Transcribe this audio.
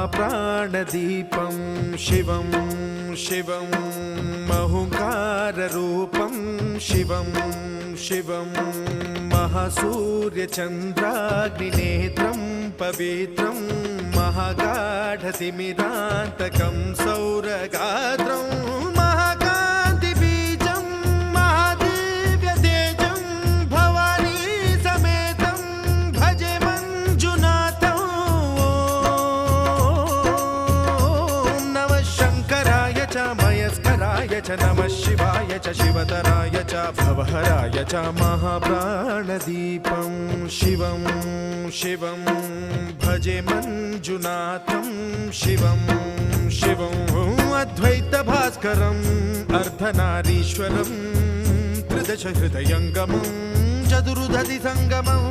महाप्राणदीपं शिवं शिवं महुङ्काररूपं शिवं शिवं महासूर्यचन्द्राग्निनेत्रं पवित्रं महागाढतिमिरान्तकं सौरगात्रं महाकान्तिबीजं महादिव्यतेजं भवानी समेतं भजे मञ्जुनाथं। ॐ नमः शङ्कराय च मयस्कराय च नमः शिवाय च शिवतराय च भवहराय च महाप्राणदीपं शिवं शिवं भजे मञ्जुनाथं शिवं शिवं अद्वैतभास्करम् अर्धनारीश्वरं त्रिदशहृदयङ्गमं चतुर्दधिसङ्गमम्